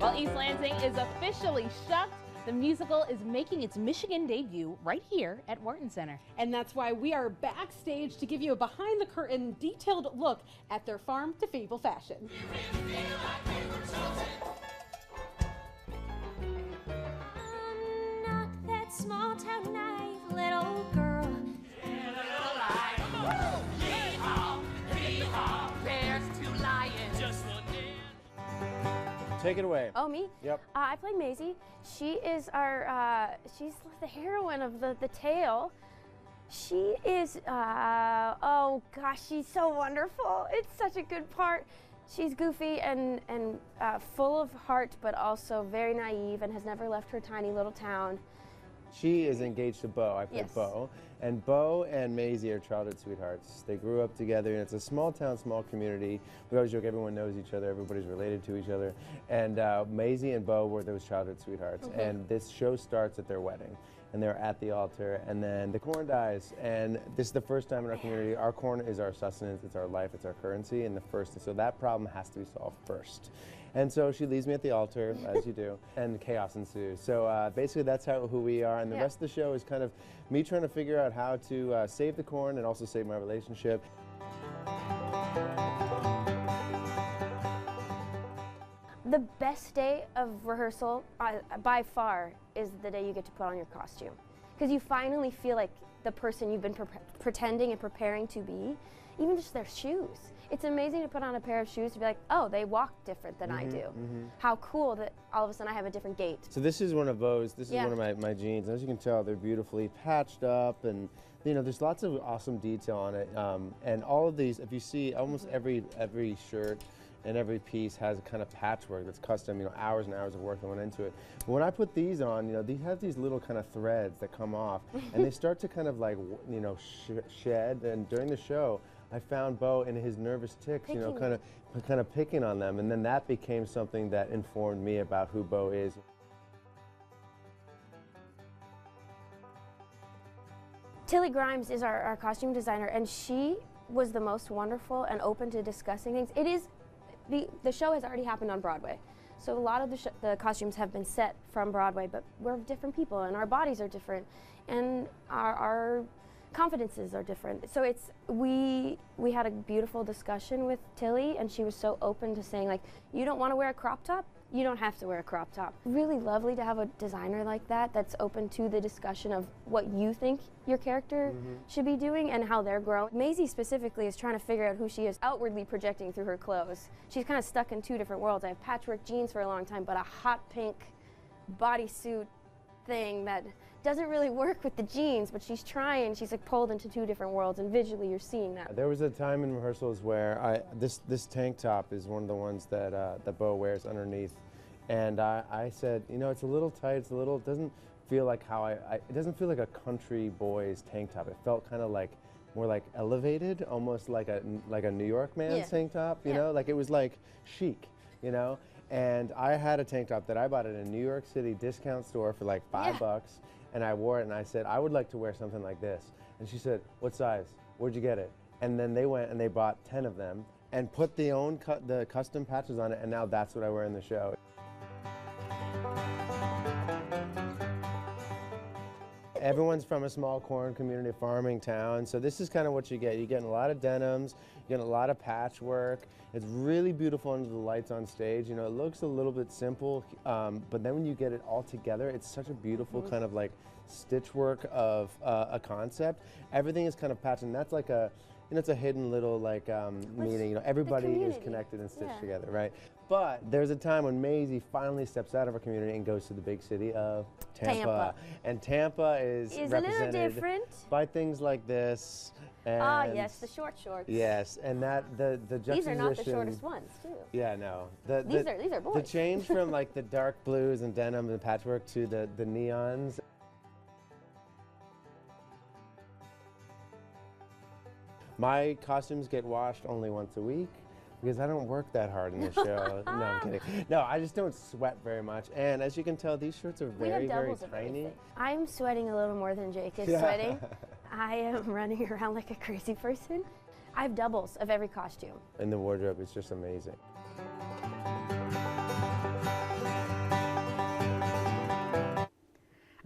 Well, East Lansing is officially Shucked. The musical is making its Michigan debut right here at Wharton Center. And that's why we are backstage to give you a behind-the-curtain detailed look at their farm to Fable fashion. I'm not that small town naive little girl. Take it away. Oh, me? Yep. I play Maisie. She is our, she's the heroine of the tale. She is, oh gosh, she's so wonderful. It's such a good part. She's goofy and full of heart, but also very naive and has never left her tiny little town. She is engaged to Bo. I play Yes. Bo. And Bo and Maisie are childhood sweethearts. They grew up together, and it's a small town, small community. We always joke everyone knows each other, everybody's related to each other. And Maisie and Bo were those childhood sweethearts. Mm-hmm. And this show starts at their wedding. And they're at the altar, and then the corn dies. And this is the first time in our community. Our corn is our sustenance, it's our life, it's our currency, and so that problem has to be solved first. And so she leaves me at the altar, as you do, and chaos ensues. So basically that's who we are, and the rest of the show is kind of me trying to figure out how to save the corn and also save my relationship. The best day of rehearsal, by far, is the day you get to put on your costume. Because you finally feel like the person you've been pretending and preparing to be, even just their shoes. It's amazing to put on a pair of shoes to be like, oh, they walk different than I do. How cool that all of a sudden I have a different gait. So this is one of Bo's, this is one of my jeans. As you can tell, they're beautifully patched up, and you know, there's lots of awesome detail on it. And all of these, if you see, almost every shirt and every piece has a kind of patchwork that's custom, you know, hours and hours of work that went into it. But when I put these on, you know, they have these little kind of threads that come off, and they start to kind of like, you know, shed. And during the show, I found Bo in his nervous tics, you know, kind of picking on them, and then that became something that informed me about who Bo is. Tilly Grimes is our costume designer, and she was the most wonderful and open to discussing things. It is, the show has already happened on Broadway, so a lot of the costumes have been set from Broadway, but we're different people, and our bodies are different, and our confidences are different. So we had a beautiful discussion with Tilly, and she was so open to saying, like, you don't want to wear a crop top? You don't have to wear a crop top. Really lovely to have a designer like that that's open to the discussion of what you think your character should be doing and how they're growing. Maisie specifically is trying to figure out who she is outwardly projecting through her clothes. She's kind of stuck in two different worlds. I have patchwork jeans for a long time, but a hot pink bodysuit thing that doesn't really work with the jeans, but she's trying. She's like pulled into two different worlds, and visually you're seeing that. There was a time in rehearsals where this tank top is one of the ones that that Bo wears underneath, and I said, you know, it's a little tight. It's a little, it doesn't feel like how it doesn't feel like a country boy's tank top. It felt kind of like more like elevated, almost like a New York man's tank top. You know, like it was like chic. You know. And I had a tank top that I bought at a New York City discount store for like $5, and I wore it, and I said, I would like to wear something like this. And she said, what size? Where'd you get it? And then they went and they bought 10 of them and put the custom patches on it, and now that's what I wear in the show. Everyone's from a small corn community farming town, so this is kind of what you get. You're getting a lot of denims, you're getting a lot of patchwork. It's really beautiful under the lights on stage. You know, it looks a little bit simple, but then when you get it all together, it's such a beautiful kind of like stitch work of a concept. Everything is kind of patched, and that's like a, you know, it's a hidden little like meaning. You know, everybody is connected and stitched together, right? But there's a time when Maisie finally steps out of her community and goes to the big city of Tampa. And Tampa is represented a little different by things like this. Ah, yes, the short shorts. Yes, and that the juxtaposition. These are not the shortest ones, too. Yeah, no. These are boys. The change from like the dark blues and denim and patchwork to the neons. My costumes get washed only once a week because I don't work that hard in this show. No, I'm kidding. No, I just don't sweat very much. And as you can tell, these shirts are very, very tiny. I'm sweating a little more than Jake is sweating. I am running around like a crazy person. I have doubles of every costume. And the wardrobe is just amazing.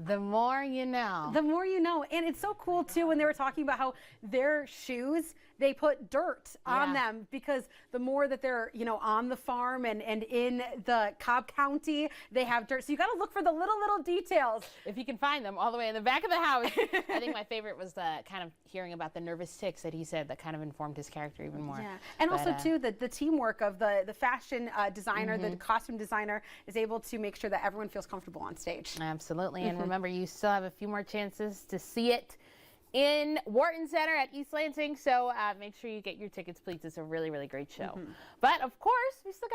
The more you know. The more you know. And it's so cool too when they were talking about how their shoes, they put dirt on them because the more that they're, you know, on the farm and in the Cobb County, they have dirt. So you got to look for the little details. If you can find them all the way in the back of the house. I think my favorite was the kind of hearing about the nervous tics that he said that kind of informed his character even more. Yeah. And But, also too, the teamwork of the fashion designer, the costume designer is able to make sure that everyone feels comfortable on stage. Absolutely. And remember, you still have a few more chances to see it in Wharton Center at East Lansing. So make sure you get your tickets, please. It's a really, really great show. But of course, we still got